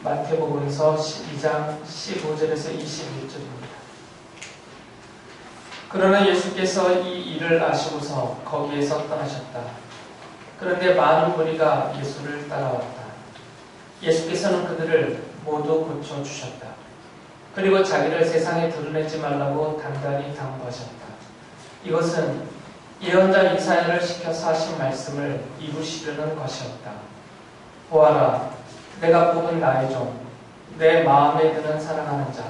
마태복음서 12장 15절에서 21절입니다. 그러나 예수께서 이 일을 아시고서 거기에서 떠나셨다. 그런데 많은 무리가 예수를 따라왔다. 예수께서는 그들을 모두 고쳐주셨다. 그리고 자기를 세상에 드러내지 말라고 단단히 당부하셨다. 이것은 예언자 이사야를 시켜서 하신 말씀을 이루시려는 것이었다. 보아라, 내가 뽑은 나의 종, 내 마음에 드는 사랑하는 자,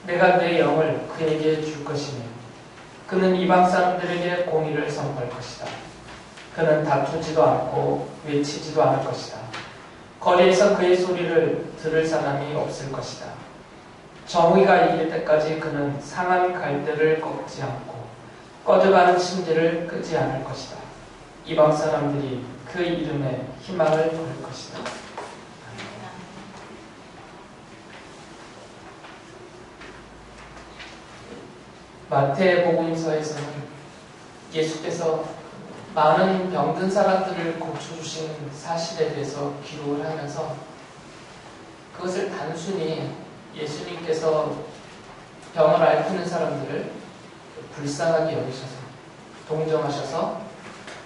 내가 내 영을 그에게 줄 것이니 그는 이방 사람들에게 공의를 선포할 것이다. 그는 다투지도 않고 외치지도 않을 것이다. 거리에서 그의 소리를 들을 사람이 없을 것이다. 정의가 이길 때까지 그는 상한 갈대를 꺾지 않고 꺼져가는 심지를 끄지 않을 것이다. 이방 사람들이 그 이름에 희망을 걸 것이다. 마태복음서에서는 예수께서 많은 병든 사람들을 고쳐주신 사실에 대해서 기록을 하면서 그것을 단순히 예수님께서 병을 앓는 사람들을 불쌍하게 여기셔서 동정하셔서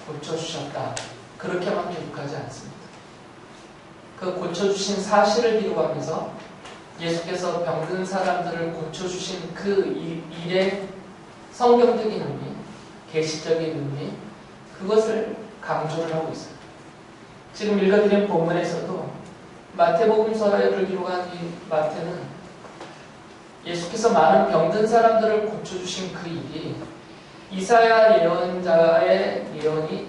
고쳐주셨다, 그렇게만 기록하지 않습니다. 그 고쳐주신 사실을 기록하면서 예수께서 병든 사람들을 고쳐주신 그 일의 성경적인 의미, 계시적인 의미, 그것을 강조를 하고 있어요. 지금 읽어드린 본문에서도 마태복음서를 기록한 이 마태는 예수께서 많은 병든 사람들을 고쳐주신 그 일이 이사야 예언자의 예언이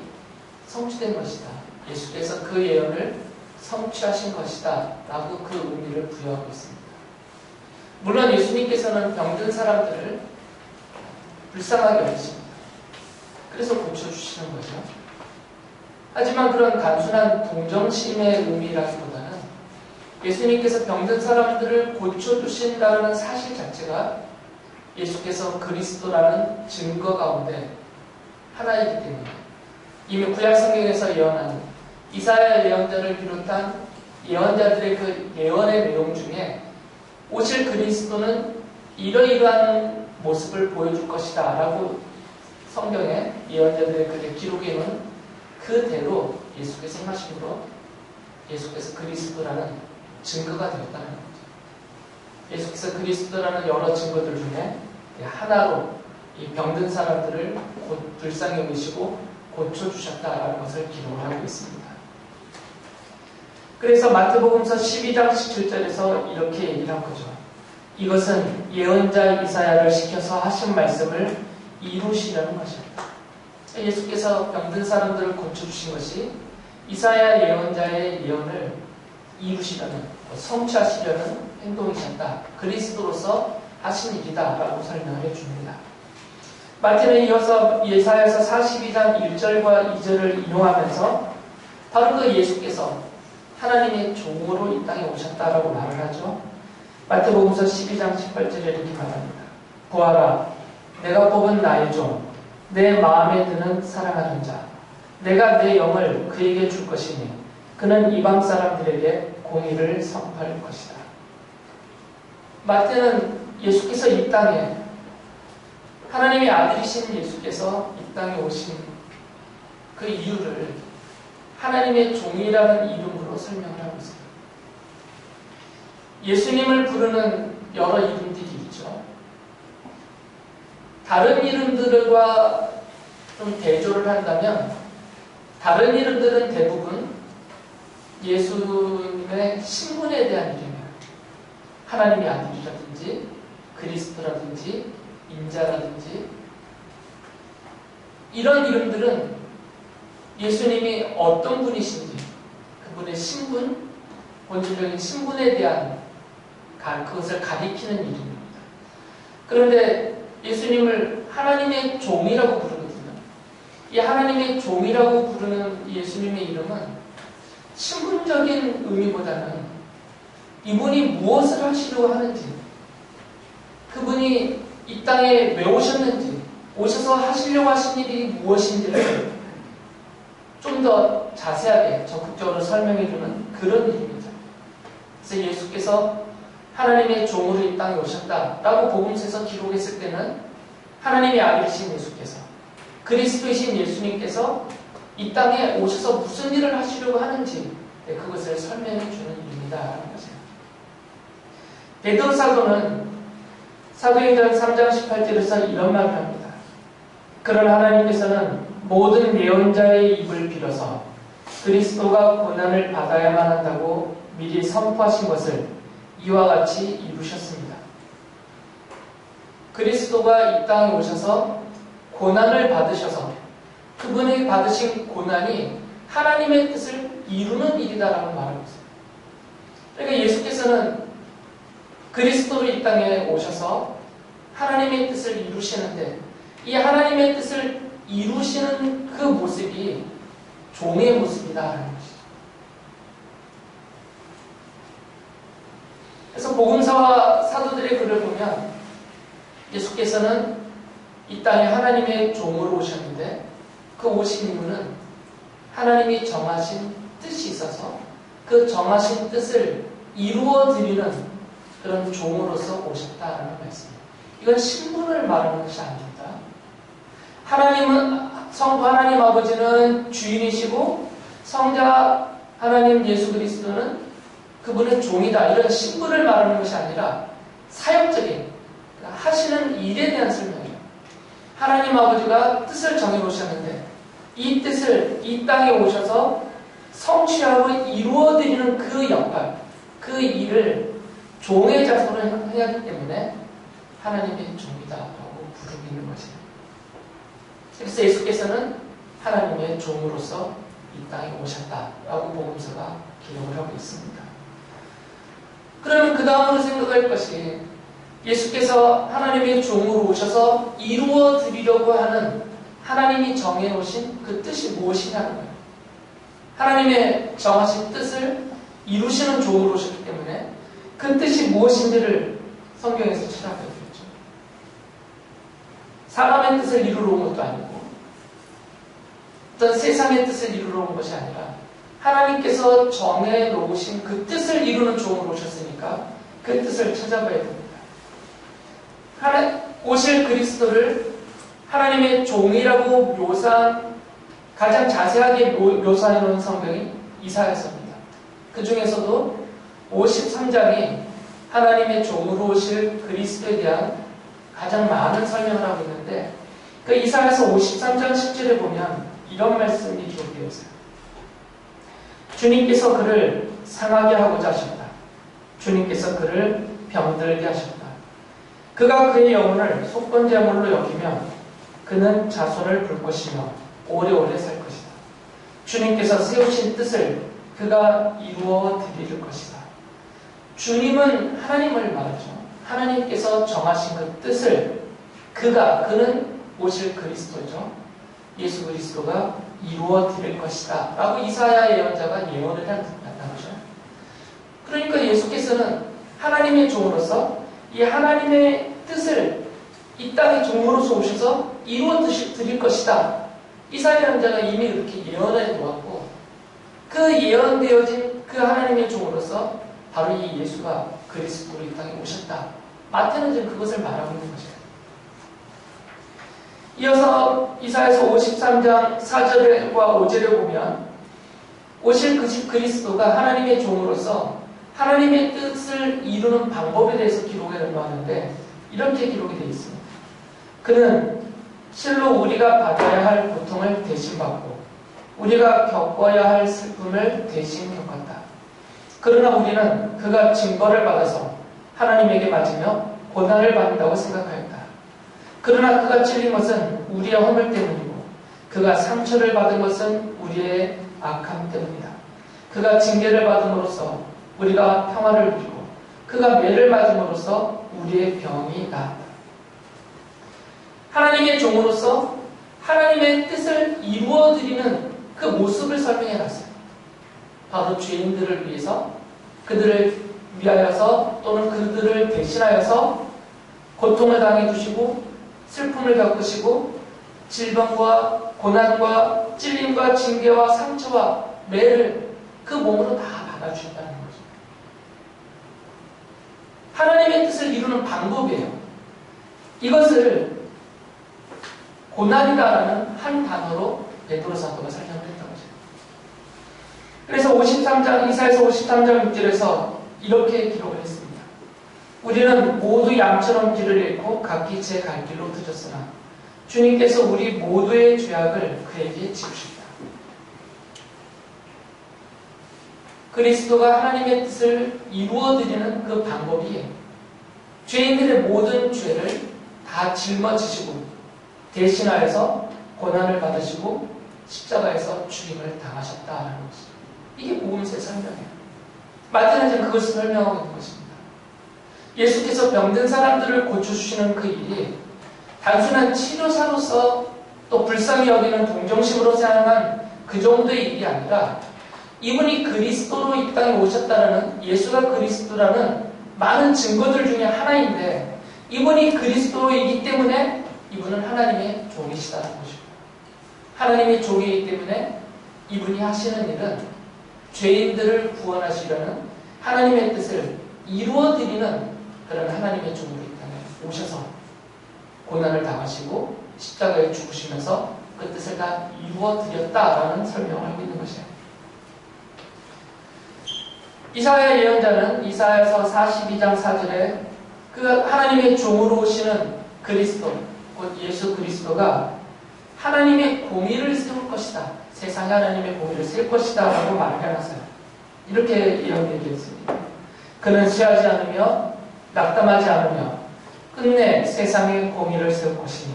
성취된 것이다. 예수께서 그 예언을 성취하신 것이다 라고 그 의미를 부여하고 있습니다. 물론 예수님께서는 병든 사람들을 불쌍하게 여기십니다. 그래서 고쳐주시는 거죠. 하지만 그런 단순한 동정심의 의미라기보다는 예수님께서 병든 사람들을 고쳐주신다는 사실 자체가 예수께서 그리스도라는 증거 가운데 하나이기 때문에 이미 구약 성경에서 예언하는 이사야 예언자를 비롯한 예언자들의 그 예언의 내용 중에 오실 그리스도는 이러이러한 모습을 보여줄 것이다 라고 성경에 예언자들의 그 기록에 있는 그대로 예수께서 행하심으로 예수께서 그리스도라는 증거가 되었다는 거죠. 예수께서 그리스도라는 여러 증거들 중에 하나로 이 병든 사람들을 불쌍히 여기시고 고쳐주셨다라는 것을 기록을 하고 있습니다. 그래서 마태복음서 12장 17절에서 이렇게 얘기를 한 거죠. 이것은 예언자 이사야를 시켜서 하신 말씀을 이루시려는 것입니다. 예수께서 병든 사람들을 고쳐주신 것이 이사야 예언자의 예언을 이루시려는, 성취하시려는 행동이셨다. 그리스도로서 하신 일이다 라고 설명을 해줍니다. 마태는 이어서 예사야서 42장 1절과 2절을 인용하면서 바로 그 예수께서 하나님의 종으로 이 땅에 오셨다라고 말을 하죠. 마태복음서 12장 18절에 이렇게 말합니다. 보아라, 내가 뽑은 나의 종, 내 마음에 드는 사랑하는 자, 내가 내 영을 그에게 줄 것이니 그는 이방 사람들에게 공의를 선포할 것이다. 마태는 예수께서 이 땅에, 하나님의 아들이신 예수께서 이 땅에 오신 그 이유를 하나님의 종이라는 이름으로 설명을 하고 있습니다. 예수님을 부르는 여러 이름들이 있죠. 다른 이름들과 좀 대조를 한다면 다른 이름들은 대부분 예수님의 신분에 대한 이름이에요. 하나님의 아들이라든지 그리스도라든지 인자라든지 이런 이름들은 예수님이 어떤 분이신지 그분의 신분, 본질적인 신분에 대한 그것을 가리키는 이름입니다. 그런데 예수님을 하나님의 종이라고 부르거든요. 이 하나님의 종이라고 부르는 예수님의 이름은 신분적인 의미보다는 이분이 무엇을 하시려고 하는지, 그분이 이 땅에 왜 오셨는지, 오셔서 하시려고 하신 일이 무엇인지를 좀 더 자세하게 적극적으로 설명해주는 그런 일입니다. 그래서 예수께서 하나님의 종으로 이 땅에 오셨다라고 복음서에서 기록했을 때는 하나님의 아들이신 예수께서, 그리스도이신 예수님께서 이 땅에 오셔서 무슨 일을 하시려고 하는지 그것을 설명해 주는 일입니다 라는 거죠. 베드로 사도는 사도행전 3장 18절에서 이런 말을 합니다. 그러나 하나님께서는 모든 예언자의 입을 빌어서 그리스도가 고난을 받아야만 한다고 미리 선포하신 것을 이와 같이 이루셨습니다. 그리스도가 이 땅에 오셔서 고난을 받으셔서 그분이 받으신 고난이 하나님의 뜻을 이루는 일이다라고 말하고 있습니다. 그러니까 예수께서는 그리스도로 이 땅에 오셔서 하나님의 뜻을 이루시는데 이 하나님의 뜻을 이루시는 그 모습이 종의 모습이다라는 것이죠. 그래서 복음서와 사도들의 글을 보면 예수께서는 이 땅에 하나님의 종으로 오셨는데 그 오신 이유는 하나님이 정하신 뜻이 있어서 그 정하신 뜻을 이루어 드리는 그런 종으로서 오셨다라는 말씀입니다. 이건 신분을 말하는 것이 아닙니다. 성부 하나님 아버지는 주인이시고 성자 하나님 예수 그리스도는 그분의 종이다. 이런 신분을 말하는 것이 아니라 사역적인 하시는 일에 대한 설명이에요. 하나님 아버지가 뜻을 정해 놓으셨는데 이 뜻을 이 땅에 오셔서 성취하고 이루어드리는 그 역할, 그 일을 종의 자손을 해야 하기 때문에 하나님의 종이다라고 부르는 것입니다. 그래서 예수께서는 하나님의 종으로서 이 땅에 오셨다라고 복음서가 기록을 하고 있습니다. 그러면 그 다음으로 생각할 것이 예수께서 하나님의 종으로 오셔서 이루어 드리려고 하는 하나님이 정해놓으신 그 뜻이 무엇이냐는 거예요. 하나님의 정하신 뜻을 이루시는 종으로 오셨기 때문에 그 뜻이 무엇인지를 성경에서 찾아보겠죠. 사람의 뜻을 이루러 온 것도 아니고 어떤 세상의 뜻을 이루러 온 것이 아니라 하나님께서 정해놓으신 그 뜻을 이루는 종으로 오셨으니까 그 뜻을 찾아봐야 됩니다. 오실 그리스도를 하나님의 종이라고 묘사한 가장 자세하게 묘사해 놓은 성경이 이사야서입니다. 그 중에서도 53장이 하나님의 종으로 오실 그리스도에 대한 가장 많은 설명을 하고 있는데 그 이사야서 53장 10절에 보면 이런 말씀이 기록되어 있어요. 주님께서 그를 상하게 하고자 하셨다. 주님께서 그를 병들게 하셨다. 그가 그의 영혼을 속건제물로 여기며 그는 자손을 볼 것이며 오래오래 살 것이다. 주님께서 세우신 뜻을 그가 이루어 드릴 것이다. 주님은 하나님을 말하죠. 하나님께서 정하신 그 뜻을 그는 오실 그리스도죠. 예수 그리스도가 이루어 드릴 것이다 라고 이사야 예언자가 예언을 한다는 거죠. 그러니까 예수께서는 하나님의 종으로서 이 하나님의 뜻을 이 땅의 종으로서 오셔서 이루어 드릴 것이다. 이사야 예언자가 이미 그렇게 예언해 놓았고 그 예언되어진 그 하나님의 종으로서 바로 이 예수가 그리스도로 이 땅에 오셨다. 마태는 지금 그것을 말하고 있는 것이에요. 이어서 이사야서 53장 4절과 5절에 보면 오실 그리스도가 하나님의 종으로서 하나님의 뜻을 이루는 방법에 대해서 기록해 놓았는데 이렇게 기록이 되어 있습니다. 그는 실로 우리가 받아야 할 고통을 대신 받고 우리가 겪어야 할 슬픔을 대신 겪었다. 그러나 우리는 그가 징벌을 받아서 하나님에게 맞으며 고난을 받는다고 생각하였다. 그러나 그가 찔린 것은 우리의 허물 때문이고 그가 상처를 받은 것은 우리의 악함 때문이다. 그가 징계를 받음으로써 우리가 평화를 누리고 그가 매를 맞음으로써 우리의 병이 나았다. 하나님의 종으로서 하나님의 뜻을 이루어드리는 그 모습을 설명해놨어요. 바로 죄인들을 위해서 그들을 위하여서 또는 그들을 대신하여서 고통을 당해 주시고 슬픔을 겪으시고 질병과 고난과 찔림과 징계와 상처와 매를 그 몸으로 다 받아주셨다는 거죠. 하나님의 뜻을 이루는 방법이에요. 이것을 고난이다라는 한 단어로 베드로 사도가 설명을 했던 거죠. 그래서 53장, 이사야서 53장 6절에서 이렇게 기록을 했습니다. 우리는 모두 양처럼 길을 잃고 각기 제 갈 길로 드셨으나 주님께서 우리 모두의 죄악을 그에게 지우셨다. 그리스도가 하나님의 뜻을 이루어드리는 그 방법이 죄인들의 모든 죄를 다 짊어지시고 대신하여서 고난을 받으시고 십자가에서 죽임을 당하셨다라는 것입니다. 이게 복음서의 설명이에요. 마태는 그것을 설명하고 있는 것입니다. 예수께서 병든 사람들을 고쳐주시는 그 일이 단순한 치료사로서 또 불쌍히 여기는 동정심으로 사용한 그 정도의 일이 아니라 이분이 그리스도로 이 땅에 오셨다는 예수가 그리스도라는 많은 증거들 중에 하나인데 이분이 그리스도이기 때문에 이분은 하나님의 종이시다는 것입니다. 하나님의 종이기 때문에 이분이 하시는 일은 죄인들을 구원하시려는 하나님의 뜻을 이루어드리는 그런 하나님의 종으로 이 땅에 오셔서 고난을 당하시고 십자가에 죽으시면서 그 뜻을 다 이루어드렸다라는 설명을 하고 있는 것이에요. 이사야 예언자는 이사야서 42장 4절에 그 하나님의 종으로 오시는 그리스도, 곧 예수 그리스도가 하나님의 공의를 세울 것이다. 세상에 하나님의 공의를 세울 것이다 라고 말을 해놨어요. 이렇게 예언되었습니다. 그는 취하지 않으며 낙담하지 않으며 끝내 세상의 공의를 세울 것이니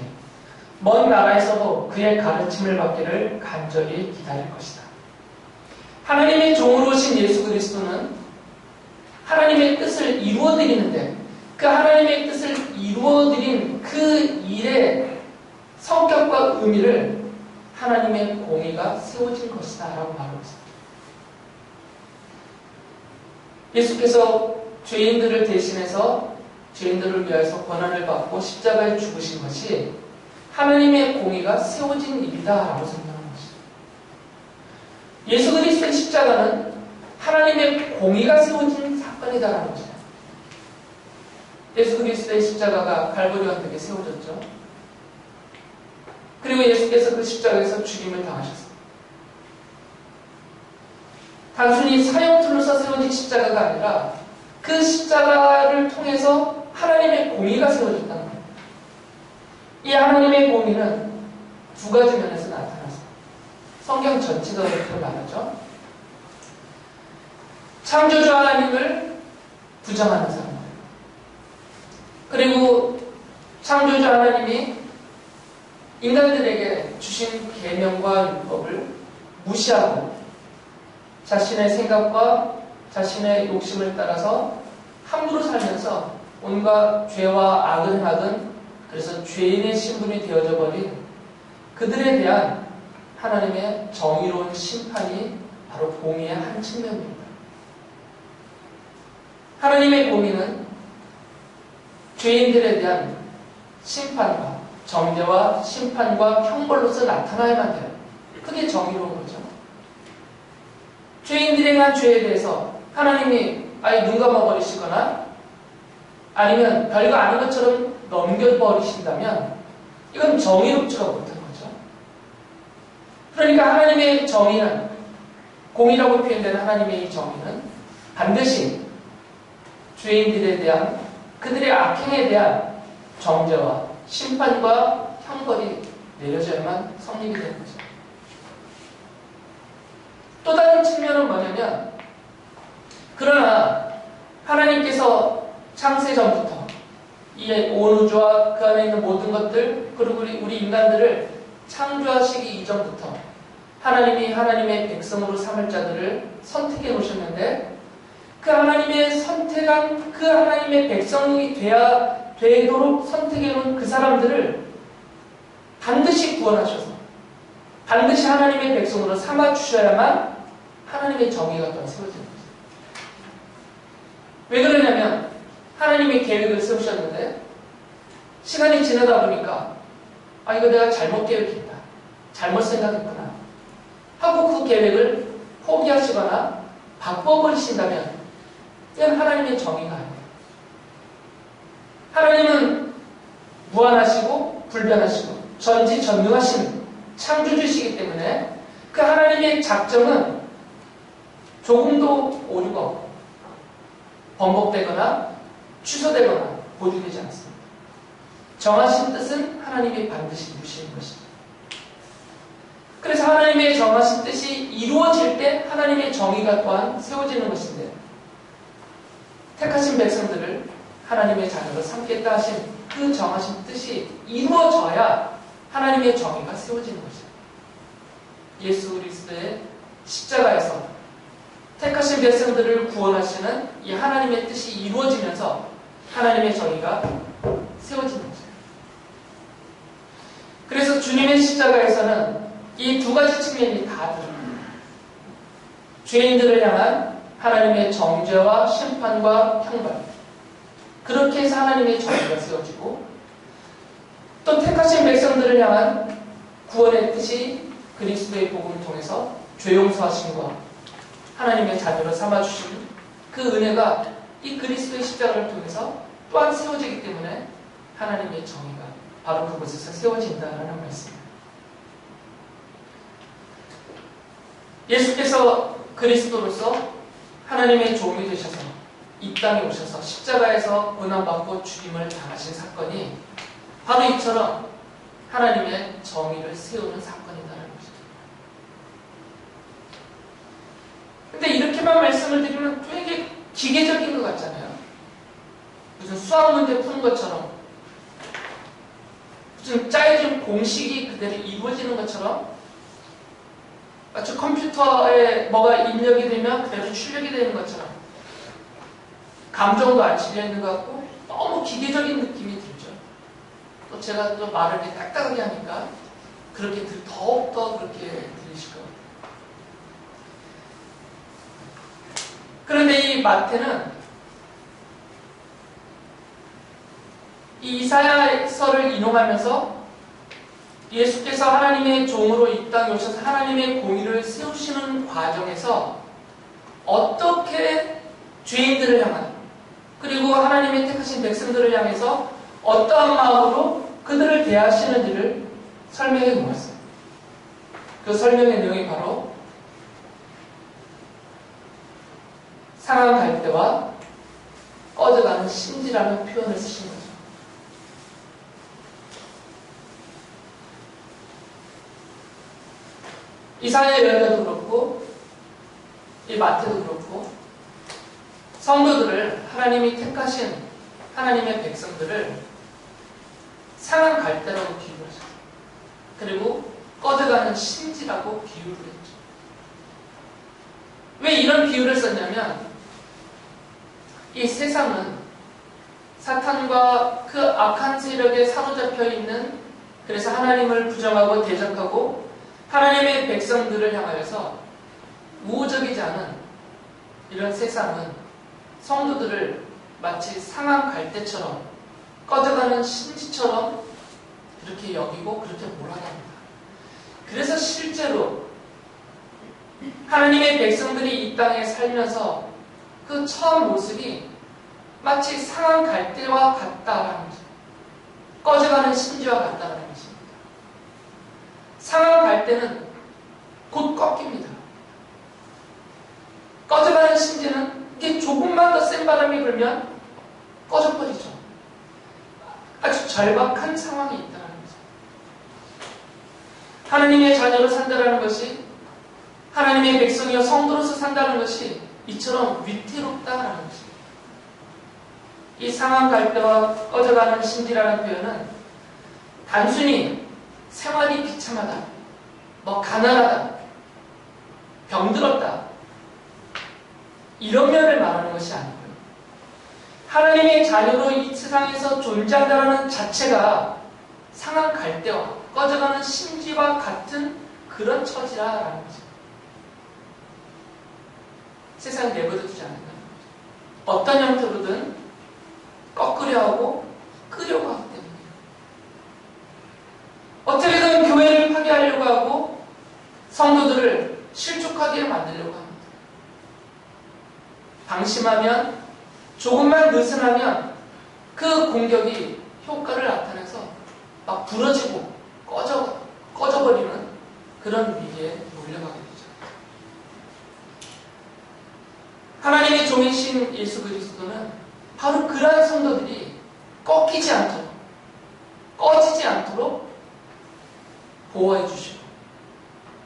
먼 나라에서도 그의 가르침을 받기를 간절히 기다릴 것이다. 하나님의 종으로 오신 예수 그리스도는 하나님의 뜻을 이루어드리는데 그 하나님의 뜻을 이루어드린 그 일의 성격과 의미를 하나님의 공의가 세워진 것이다 라고 말하고 있습니다. 예수께서 죄인들을 대신해서 죄인들을 위해서 고난을 받고 십자가에 죽으신 것이 하나님의 공의가 세워진 일이다 라고 설명합니다. 예수 그리스도의 십자가는 하나님의 공의가 세워진 사건이다라는 것이에요. 예수 그리스도의 십자가가 갈보리 언덕에 세워졌죠. 그리고 예수께서 그 십자가에서 죽임을 당하셨습니다. 단순히 사형틀로서 세워진 십자가가 아니라 그 십자가를 통해서 하나님의 공의가 세워졌다는 거예요. 이 하나님의 공의는 두 가지 면에서 나타났습니다. 성경 전체가 그렇게 말하죠. 창조주 하나님을 부정하는 사람들, 그리고 창조주 하나님이 인간들에게 주신 계명과 율법을 무시하고 자신의 생각과 자신의 욕심을 따라서 함부로 살면서 온갖 죄와 악을 행하던, 그래서 죄인의 신분이 되어져 버린 그들에 대한 하나님의 정의로운 심판이 바로 공의의 한 측면입니다. 하나님의 공의는 죄인들에 대한 심판과 정죄와 심판과 형벌로서 나타나야만 돼요. 그게 정의로운 거죠. 죄인들에 대한 죄에 대해서 하나님이 아예 눈 감아버리시거나 아니면 별거 아닌 것처럼 넘겨버리신다면 이건 정의롭지가 못한 거죠. 그러니까 하나님의 정의는, 공의라고 표현되는 하나님의 이 정의는 반드시 죄인들에 대한 그들의 악행에 대한 정죄와 심판과 형벌이 내려져야만 성립이 되는 거죠. 또 다른 측면은 뭐냐면, 그러나 하나님께서 창세 전부터 이 온 우주와 그 안에 있는 모든 것들, 그리고 우리 인간들을 창조하시기 이전부터 하나님이 하나님의 백성으로 삼을 자들을 선택해 놓으셨는데, 그 하나님의 선택한 그 하나님의 백성이 되도록 선택해 놓은 그 사람들을 반드시 구원하셔서 반드시 하나님의 백성으로 삼아 주셔야만 하나님의 정의가 또 세워지는 거죠. 왜 그러냐면 하나님의 계획을 세우셨는데 시간이 지나다 보니까 이거 내가 잘못 계획했다, 잘못 생각했구나 하고 그 계획을 포기하시거나 바꿔버리신다면 이건 하나님의 정의가 아니에요. 하나님은 무한하시고 불변하시고 전지전능하신 창조주시기 때문에 그 하나님의 작정은 조금도 오류가 없고 번복되거나 취소되거나 보류되지 않습니다. 정하신 뜻은 하나님이 반드시 이루시는 것입니다. 그래서 하나님의 정하신 뜻이 이루어질 때 하나님의 정의가 또한 세워지는 것인데, 택하신 백성들을 하나님의 자녀로 삼겠다 하신 그 정하신 뜻이 이루어져야 하나님의 정의가 세워지는 것입니다. 예수 그리스도의 십자가에서 택하신 백성들을 구원하시는 이 하나님의 뜻이 이루어지면서 하나님의 정의가 세워지는 것입니다. 그래서 주님의 십자가에서는 이 두 가지 측면이 다 들어갑니다. 죄인들을 향한 하나님의 정죄와 심판과 형벌, 그렇게 해서 하나님의 정의가 세워지고, 또 택하신 백성들을 향한 구원의 뜻이 그리스도의 복음을 통해서 죄 용서하심과 하나님의 자녀로 삼아주신 그 은혜가 이 그리스도의 십자가를 통해서 또한 세워지기 때문에 하나님의 정의가 바로 그곳에서 세워진다는 말씀입니다. 예수께서 그리스도로서 하나님의 종이 되셔서 이 땅에 오셔서 십자가에서 고난받고 죽임을 당하신 사건이 바로 이처럼 하나님의 정의를 세우는 사건이다라는 것입니다. 근데 이렇게만 말씀을 드리면 되게 기계적인 것 같잖아요. 무슨 수학 문제 푸는 것처럼, 무슨 짜여진 공식이 그대로 이루어지는 것처럼, 마치 컴퓨터에 뭐가 입력이 되면 그대로 출력이 되는 것처럼 감정도 안 실려 있는 것 같고 너무 기계적인 느낌이 들죠. 또 제가 또 말을 이렇게 딱딱하게 하니까 그렇게 더욱더 그렇게 들리실 겁니다. 그런데 이 마태는 이 이사야서를 인용하면서 예수께서 하나님의 종으로 이 땅에 오셔서 하나님의 공의를 세우시는 과정에서 어떻게 죄인들을 향한, 그리고 하나님의 택하신 백성들을 향해서 어떠한 마음으로 그들을 대하시는지를 설명해 놓았어요. 그 설명의 내용이 바로 상한 갈대와 꺼져가는 심지라는 표현을 쓰신 거죠. 이사야 예언자도 그렇고 이 마태도 그렇고 성도들을, 하나님이 택하신 하나님의 백성들을 상한 갈대라고 비유를 하셨어요. 그리고 꺼져가는 심지라고 비유를 했죠. 왜 이런 비유를 썼냐면, 이 세상은 사탄과 그 악한 세력에 사로잡혀 있는, 그래서 하나님을 부정하고 대적하고 하나님의 백성들을 향하여서 우호적이지 않은 이런 세상은 성도들을 마치 상한 갈대처럼, 꺼져가는 심지처럼 그렇게 여기고 그렇게 몰아갑니다. 그래서 실제로 하나님의 백성들이 이 땅에 살면서 그 처음 모습이 마치 상한 갈대와 같다라는 거죠. 꺼져가는 심지와 같다라는 것입니다. 상한 갈대는 곧 꺾입니다. 꺼져가는 심지는 이게 조금만 더 센 바람이 불면 꺼져버리죠. 아주 절박한 상황이 있다는 거죠. 하나님의 자녀로 산다는 것이, 하나님의 백성이여 성도로서 산다는 것이 이처럼 위태롭다라는 것입니다. 이 상한 갈대와 꺼져가는 심지라는 표현은 단순히 생활이 비참하다, 가난하다, 병들었다, 이런 면을 말하는 것이 아니고요. 하나님의 자녀로 이 세상에서 존재한다는 자체가 상한 갈대와 꺼져가는 심지와 같은 그런 처지라는 거죠. 세상에 내버려두지 않는다는 거죠. 어떤 형태로든 꺾으려 하고 끄려고 하기 때문에, 어떻게든 교회를 파괴하려고 하고 성도들을 실족하게 만들려고 합니다. 방심하면, 조금만 느슨하면 그 공격이 효과를 나타내서 막 부러지고 꺼져버리는 그런 위기에 몰려가게 되죠. 하나님의 종이신 예수 그리스도는 바로 그러한 성도들이 꺾이지 않도록, 꺼지지 않도록 보호해 주시고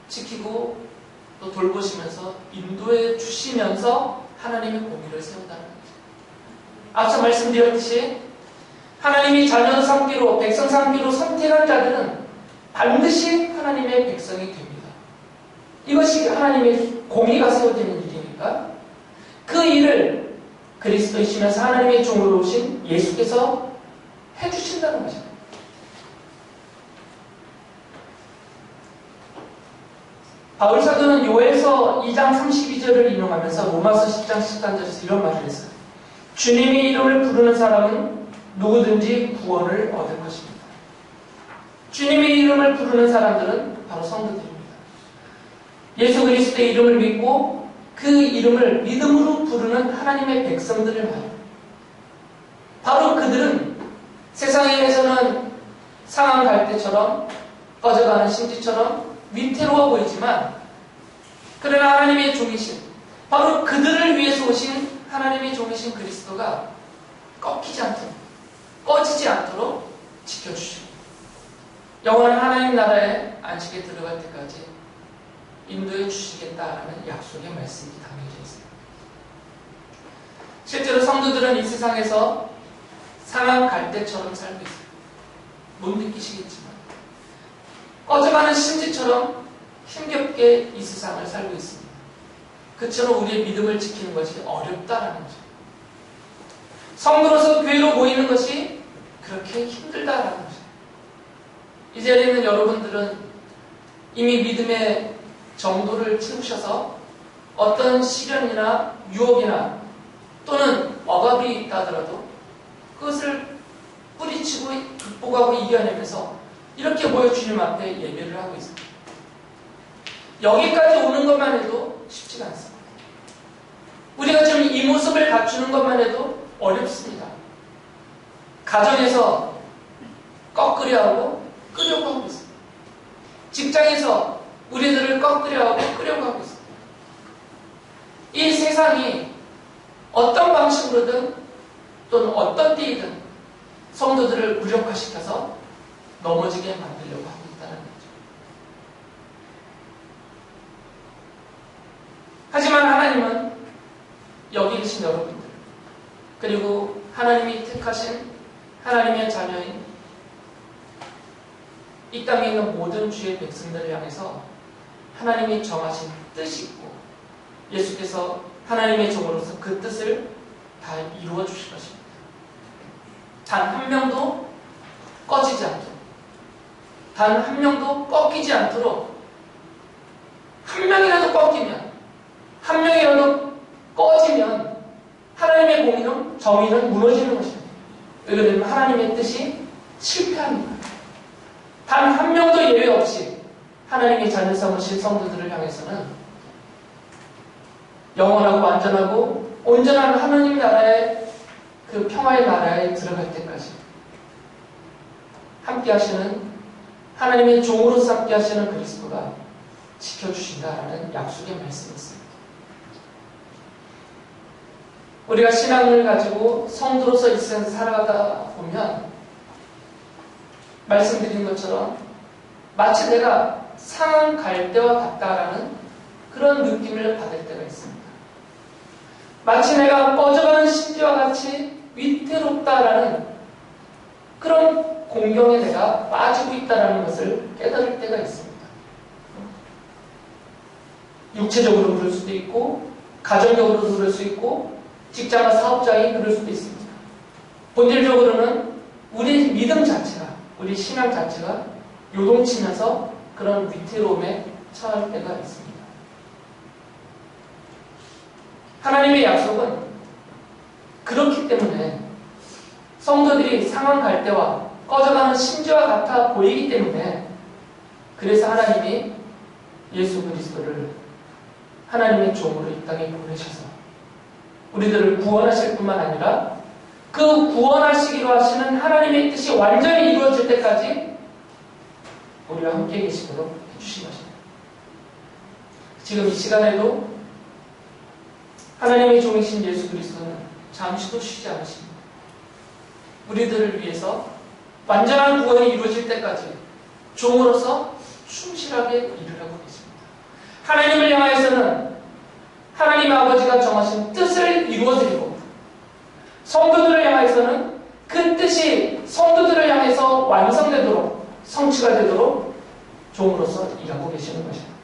지키고 또 돌보시면서 인도해 주시면서 하나님의 공의를 세운다는 거죠. 앞서 말씀드렸듯이 하나님이 자녀 삼기로, 백성 삼기로 선택한 자들은 반드시 하나님의 백성이 됩니다. 이것이 하나님의 공의가 세워지는 일이니까 그 일을 그리스도이시면서 하나님의 종으로 오신 예수께서 해주신다는 것입니다. 바울 사도는 요엘서 2장 32절을 인용하면서 로마서 10장 13절에서 이런 말을 했어요. 주님의 이름을 부르는 사람은 누구든지 구원을 얻을 것입니다. 주님의 이름을 부르는 사람들은 바로 성도들입니다. 예수 그리스도의 이름을 믿고 그 이름을 믿음으로 부르는 하나님의 백성들을 말합니다. 바로 그들은 세상에서는 상한 갈대처럼 꺼져가는 심지처럼 위태로워 보이지만 그러나 하나님의 종이신 바로 그들을 위해서 오신 하나님의 종이신 그리스도가 꺾이지 않도록 꺼지지 않도록 지켜주십니다. 영원한 하나님 나라의 안식에 들어갈 때까지 인도해 주시겠다라는 약속의 말씀이 담겨져 있습니다. 실제로 성도들은 이 세상에서 상한 갈대처럼 살고 있어요. 못 느끼시겠지만 꺼져가는 심지처럼 힘겹게 이 세상을 살고 있습니다. 그처럼 우리의 믿음을 지키는 것이 어렵다라는 거죠. 성도로서 교회로 모이는 것이 그렇게 힘들다라는 거죠. 이 자리에 있는 여러분들은 이미 믿음의 정도를 채우셔서 어떤 시련이나 유혹이나 또는 억압이 있다 하더라도 그것을 뿌리치고 극복하고 이겨내면서 이렇게 모여 주님 앞에 예배를 하고 있습니다. 여기까지 오는 것만 해도 쉽지가 않습니다. 우리가 지금 이 모습을 갖추는 것만 해도 어렵습니다. 가정에서 꺾으려 하고 끄려고 하고 있습니다. 직장에서 우리들을 꺾으려 하고 끄려고 하고 있습니다. 이 세상이 어떤 방식으로든 또는 어떤 때이든 성도들을 무력화시켜서 넘어지게 만들려고 하고 있다는 거죠. 하지만 하나님은 여기 계신 여러분들 그리고 하나님이 택하신 하나님의 자녀인 이 땅에 있는 모든 주의 백성들을 향해서 하나님이 정하신 뜻이 있고 예수께서 하나님의 종으로서 그 뜻을 다 이루어 주실 것입니다. 단 한 명도 꺼지지 않도록 단 한 명도 꺾이지 않도록 한 명이라도 꺾이면 한 명이라도 꺼지면 하나님의 공의는 정의는 무너지는 것입니다. 왜냐하면 하나님의 뜻이 실패합니다. 단 한 명도 예외 없이 하나님의 자녀 삼으신 성도들을 향해서는 영원하고 완전하고 온전한 하나님 나라의 그 평화의 나라에 들어갈 때까지 함께 하시는 하나님의 종으로서 함께 하시는 그리스도가 지켜주신다라는 약속의 말씀이 있습니다. 우리가 신앙을 가지고 성도로서 이 세상에서 살아가다 보면 말씀드린 것처럼 마치 내가 상한 갈대와 같다라는 그런 느낌을 받을 때가 있습니다. 마치 내가 꺼져가는 심지와 같이 위태롭다라는 그런 공경에 내가 빠지고 있다는 것을 깨달을 때가 있습니다. 육체적으로 그럴 수도 있고 가정적으로도 그럴 수 있고 직장과 사업장이 그럴 수도 있습니다. 본질적으로는 우리 믿음 자체가 우리 신앙 자체가 요동치면서 그런 위태로움에 처할 때가 있습니다. 하나님의 약속은 그렇기 때문에 성도들이 상한 갈대와 꺼져가는 심지와 같아 보이기 때문에 그래서 하나님이 예수 그리스도를 하나님의 종으로 이 땅에 보내셔서 우리들을 구원하실 뿐만 아니라 그 구원하시기로 하시는 하나님의 뜻이 완전히 이루어질 때까지 우리와 함께 계시도록 해주신 것입니다. 지금 이 시간에도 하나님의 종이신 예수 그리스도는 잠시도 쉬지 않으십니다. 우리들을 위해서 완전한 구원이 이루어질 때까지 종으로서 충실하게 일을 하고 계십니다. 하나님을 향하여서는 하나님 아버지가 정하신 뜻을 이루어드리고, 성도들을 향해서는 그 뜻이 성도들을 향해서 완성되도록, 성취가 되도록 종으로서 일하고 계시는 것입니다.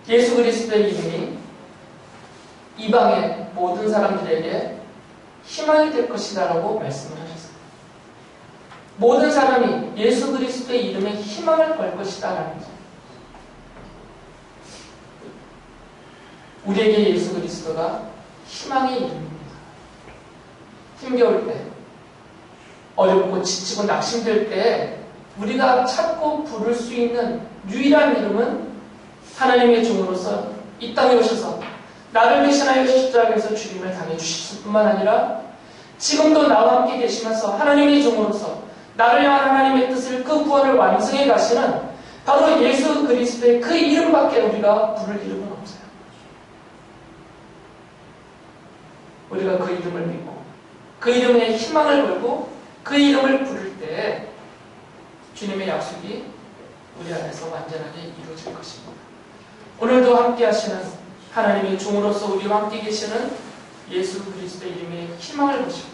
예수 그리스도의 이름이 이방의 모든 사람들에게 희망이 될 것이다 라고 말씀을 하셨습니다. 모든 사람이 예수 그리스도의 이름에 희망을 걸 것이다 라는 거죠. 우리에게 예수 그리스도가 희망의 이름입니다. 힘겨울 때, 어렵고 지치고 낙심될 때 우리가 찾고 부를 수 있는 유일한 이름은 하나님의 종으로서 이 땅에 오셔서 나를 대신하여 십자가에서 죽임을 당해주실 뿐만 아니라 지금도 나와 함께 계시면서 하나님의 종으로서 나를 향한 하나님의 뜻을, 그 구원을 완성해 가시는 바로 예수 그리스도의 그 이름밖에 우리가 부를 이름은 없어요. 우리가 그 이름을 믿고 그 이름에 희망을 걸고 그 이름을 부를 때 주님의 약속이 우리 안에서 완전하게 이루어질 것입니다. 오늘도 함께 하시는 하나님의 종으로서 우리와 함께 계시는 예수 그리스도의 이름에 희망을 보시고,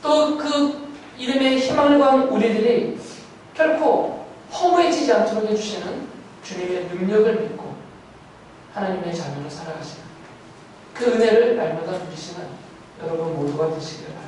또 그 이름에 희망을 건 우리들이 결코 허무해지지 않도록 해주시는 주님의 능력을 믿고 하나님의 자녀로 살아가시는 그 은혜를 날마다 누리시는 여러분 모두가 되시길 바랍니다.